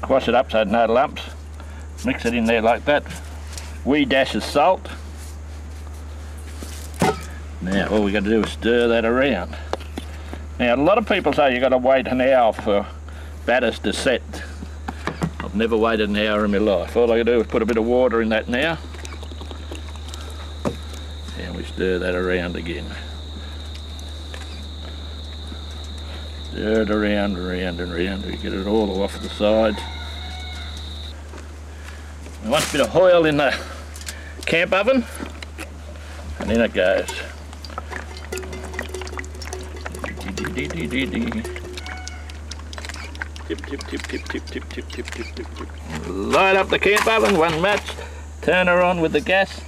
Wash it up so no lumps. Mix it in there like that. Wee dash of salt. Now all we got to do is stir that around. Now a lot of people say you got to wait an hour for batters to set. I've never waited an hour in my life. All I got to do is put a bit of water in that now. And we stir that around again. Stir it around, around and around. We get it all off the sides. We want a bit of oil in the camp oven, and in it goes. Tip, tip, tip, tip, tip, tip, tip, tip, tip, tip, tip. Light up the camp oven, one match, turn her on with the gas.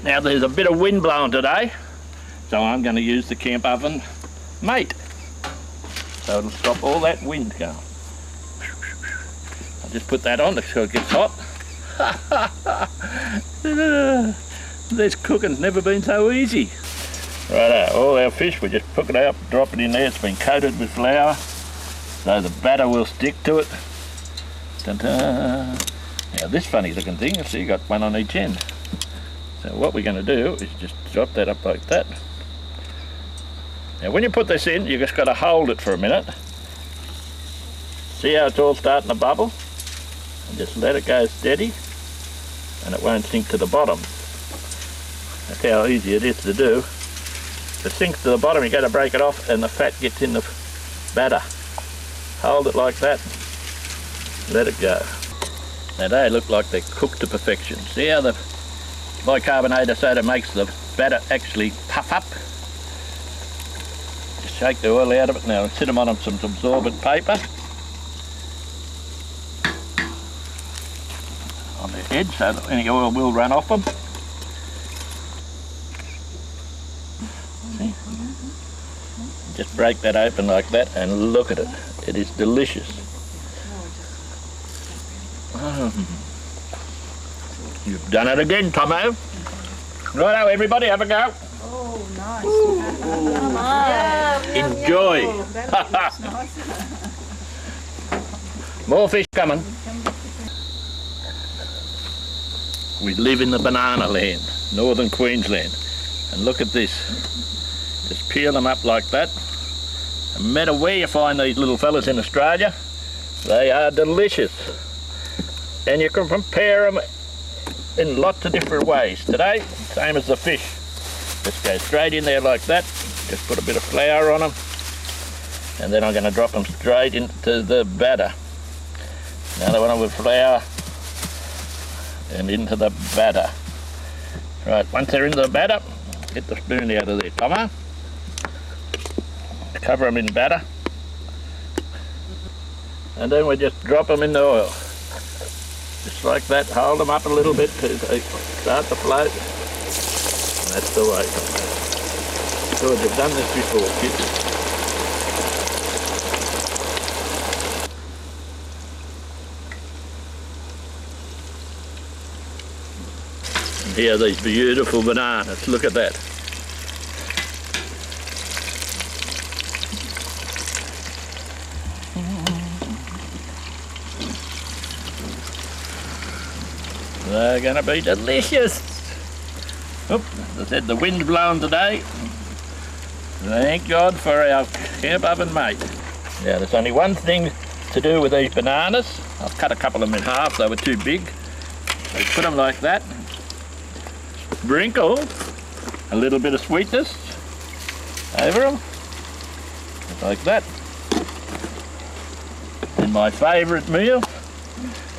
Now there's a bit of wind blowing today, so I'm going to use the camp oven mate. So it'll stop all that wind going. I'll just put that on so it gets hot. This cooking's never been so easy. Righto, all our fish, we just pick it up, drop it in there. It's been coated with flour, so the batter will stick to it. Ta-da. Now this funny looking thing, you see, you got one on each end. So what we're going to do is just drop that up like that. Now when you put this in, you just got to hold it for a minute. See how it's all starting to bubble? And just let it go steady, and it won't sink to the bottom. That's how easy it is to do. If it sinks to the bottom, you got to break it off and the fat gets in the batter. Hold it like that, let it go. Now they look like they're cooked to perfection. See how the bicarbonate of soda makes the batter actually puff up? Just shake the oil out of it. Now sit them on some absorbent paper on their edge so that any oil will run off them. See? Just break that open like that and look at it. It is delicious. You've done it again, Tomo. Righto, everybody, have a go. Oh, nice. Come on. Enjoy. More fish coming. We live in the banana land, northern Queensland. And look at this. Just peel them up like that. No matter where you find these little fellas in Australia, they are delicious. And you can prepare them in lots of different ways. Today, same as the fish. Just go straight in there like that. Just put a bit of flour on them. And then I'm going to drop them straight into the batter. Another one with flour. And into the batter. Right, once they're into the batter, get the spoon out of there, Tomo. Cover them in batter. And then we just drop them in the oil. Just like that, hold them up a little bit till they start to float. And that's the way. Good, you've done this before, kids. And here are these beautiful bananas, look at that. They're going to be delicious. Oop, as I said, the wind's blowing today. Thank God for our camp oven mate. Now there's only one thing to do with these bananas. I've cut a couple of them in half, they were too big. So put them like that. Sprinkle a little bit of sweetness over them. Just like that. And my favourite meal.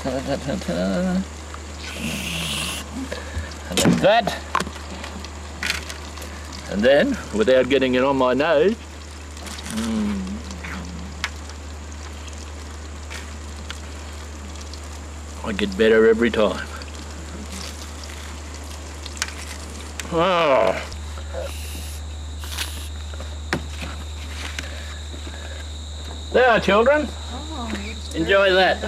And like that. And then, without getting it on my nose, I get better every time. Oh. There, children. Enjoy that.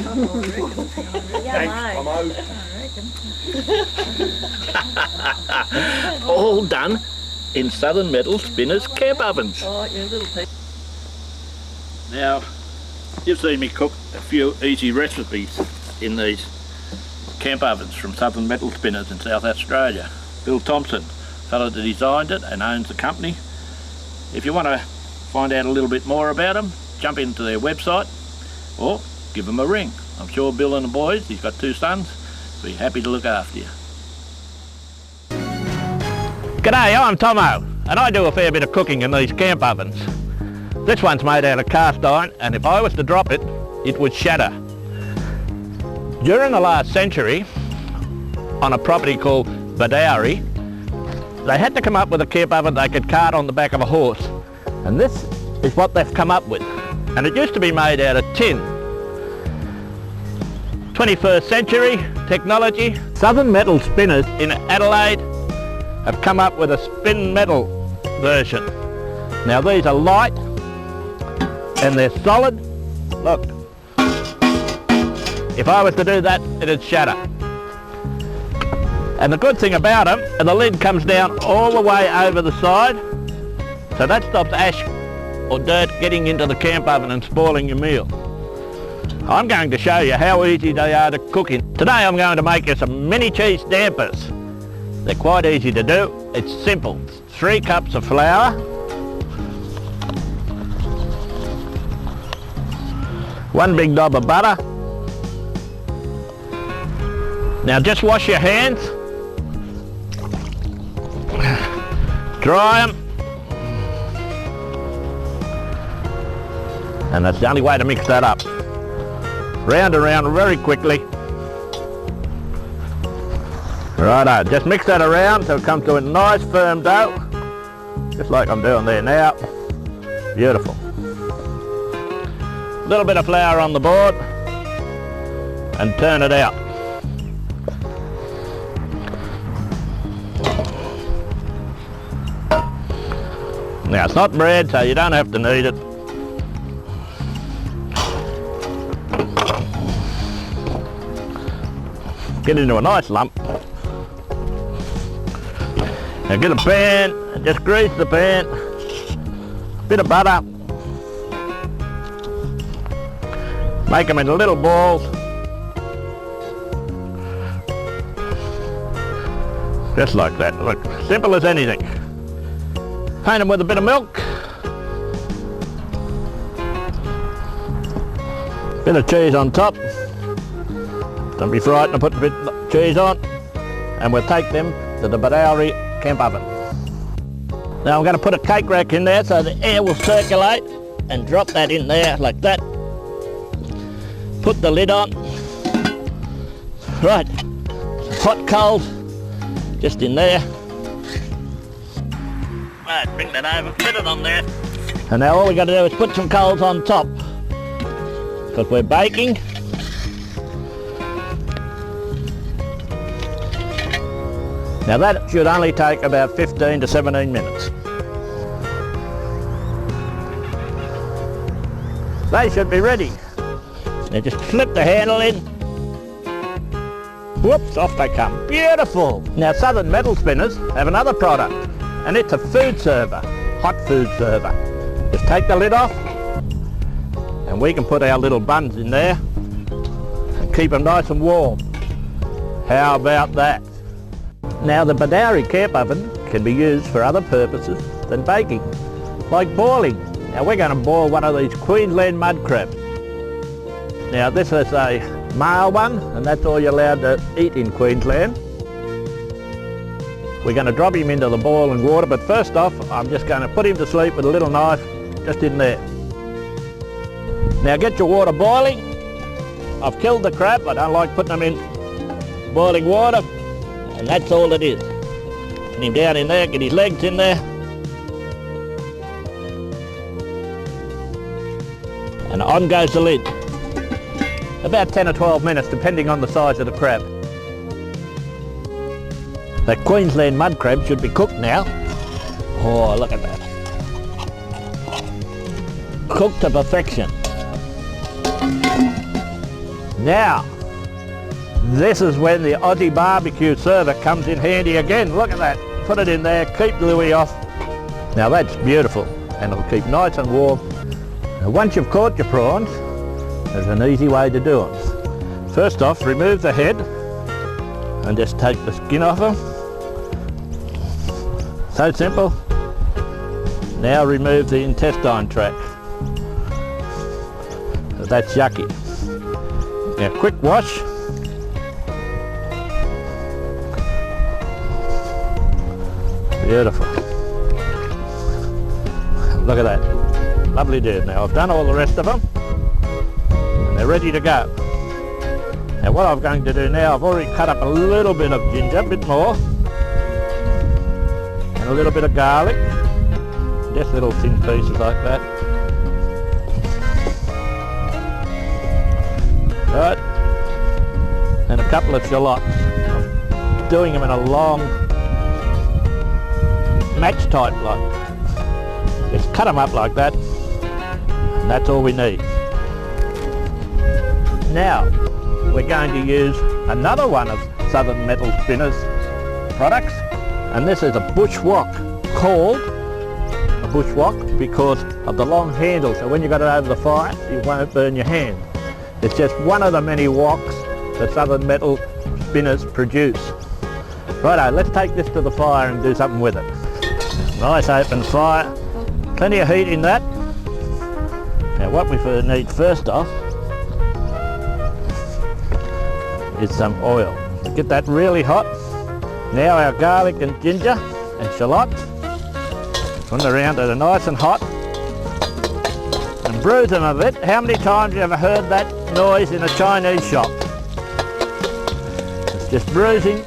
All done in Southern Metal Spinners camp ovens. Oh, your little piece. Now, You've seen me cook a few easy recipes in these camp ovens from Southern Metal Spinners in South Australia. Bill Thompson, fellow that designed it and owns the company. If you want to find out a little bit more about them, jump into their website or give them a ring. I'm sure Bill and the boys, he's got 2 sons, will be happy to look after you. G'day, I'm Tomo, and I do a fair bit of cooking in these camp ovens. This one's made out of cast iron, and if I was to drop it, it would shatter. During the last century, on a property called Badawi, they had to come up with a camp oven they could cart on the back of a horse. And this is what they've come up with. And it used to be made out of tin. 21st century technology. Southern Metal Spinners in Adelaide have come up with a spin metal version. Now these are light and they're solid. Look, if I was to do that, it'd shatter. And the good thing about them, the lid comes down all the way over the side, so that stops ash or dirt getting into the camp oven and spoiling your meal. I'm going to show you how easy they are to cook in. Today I'm going to make you some mini cheese dampers. They're quite easy to do. It's simple. 3 cups of flour, 1 big knob of butter. Now just wash your hands, dry them, and that's the only way to mix that up. Round and round very quickly. Righto, just mix that around so it comes to a nice firm dough, just like I'm doing there now. Beautiful. A little bit of flour on the board and turn it out. Now it's not bread, so you don't have to knead it. Get into a nice lump. Now get a pan and just grease the pan. Bit of butter. Make them into little balls. Just like that. Look, simple as anything. Paint them with a bit of milk. Bit of cheese on top. Don't be frightened to put a bit of cheese on. And we'll take them to the Badawi camp oven. Now I'm going to put a cake rack in there so the air will circulate, and drop that in there like that. Put the lid on. Right, hot coals just in there. Right, bring that over, put it on there. And now all we got to do is put some coals on top, because we're baking. Now that should only take about 15 to 17 minutes. They should be ready. Now just slip the handle in. Whoops, off they come. Beautiful! Now Southern Metal Spinners have another product, and it's a food server, hot food server. Just take the lid off, and we can put our little buns in there and keep them nice and warm. How about that? Now the Badawi camp oven can be used for other purposes than baking, like boiling. Now we're going to boil one of these Queensland mud crabs. Now this is a male one, and that's all you're allowed to eat in Queensland. We're going to drop him into the boiling water, but first off I'm just going to put him to sleep with a little knife just in there. Now get your water boiling. I've killed the crab. I don't like putting them in boiling water, and that's all it is. Put him down in there, get his legs in there. And on goes the lid. About 10 or 12 minutes, depending on the size of the crab. That Queensland mud crab should be cooked now. Oh, look at that. Cooked to perfection. Now, this is when the Aussie barbecue server comes in handy again. Look at that. Put it in there, keep the lid off. Now that's beautiful, and it'll keep nice and warm. Now once you've caught your prawns, There's an easy way to do it. First off, remove the head and just take the skin off them. So simple. Now remove the intestine tract. That's yucky. Now quick wash. Beautiful. Look at that. Lovely dude. Now I've done all the rest of them and they're ready to go. Now what I'm going to do now, I've already cut up a little bit of ginger, a bit more, and a little bit of garlic, just little thin pieces like that. Right, and a couple of shallots. I'm doing them in a long match type like. Just cut them up like that, and that's all we need. Now we're going to use another one of Southern Metal Spinners products, and this is a bushwalk, called a bushwalk because of the long handle, so when you got it over the fire you won't burn your hand. It's just one of the many woks that Southern Metal Spinners produce. Righto, let's take this to the fire and do something with it. Nice open fire, plenty of heat in that. Now what we need first off is some oil. Get that really hot. Now our garlic and ginger and shallots, put them around that are nice and hot, and bruise them a bit. How many times have you ever heard that noise in a Chinese shop? It's just bruising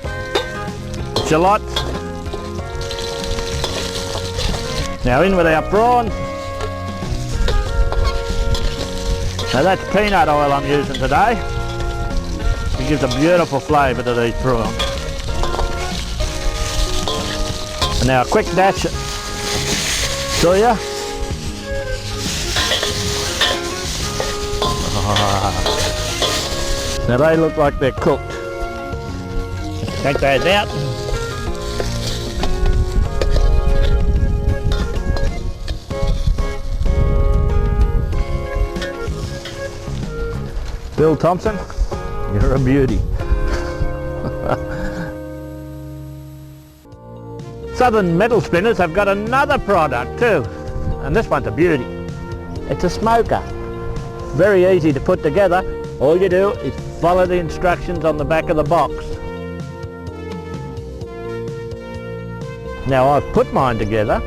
shallots. Now in with our prawns. Now that's peanut oil I'm using today. It gives a beautiful flavour to these prawns. And now a quick dash of soya. Now they look like they're cooked. Take those out. Bill Thompson, you're a beauty. Southern Metal Spinners have got another product too, and this one's a beauty. It's a smoker. Very easy to put together. All you do is follow the instructions on the back of the box. Now I've put mine together.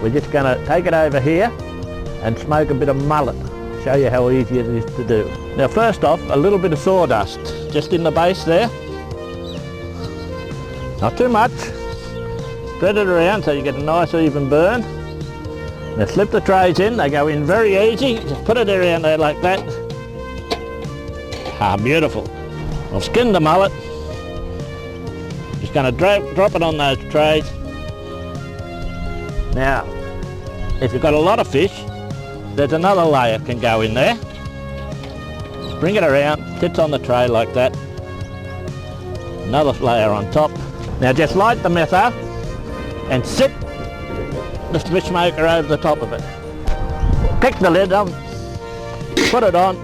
We're just going to take it over here and smoke a bit of mullet. Show you how easy it is to do. Now first off, a little bit of sawdust just in the base there. Not too much. Spread it around so you get a nice even burn. Now slip the trays in, they go in very easy. Just put it around there like that. Ah, beautiful. I've skinned the mullet. Just going to drop it on those trays. Now, if you've got a lot of fish, there's another layer can go in there. Just bring it around, sits on the tray like that. Another layer on top. Now just light the metho and sit the fish smoker over the top of it. Pick the lid up, put it on.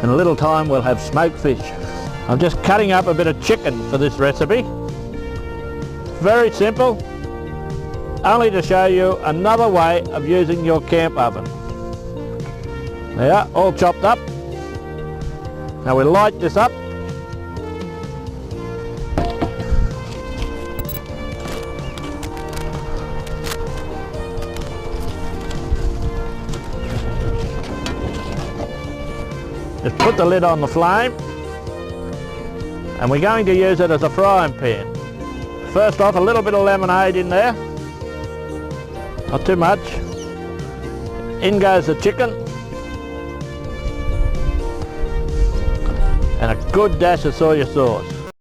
In a little time we'll have smoked fish. I'm just cutting up a bit of chicken for this recipe. Very simple. Only to show you another way of using your camp oven. There, all chopped up. Now we'll light this up. Just put the lid on the flame, and we're going to use it as a frying pan. First off, a little bit of lemonade in there. Not too much. In goes the chicken. And a good dash of soya sauce.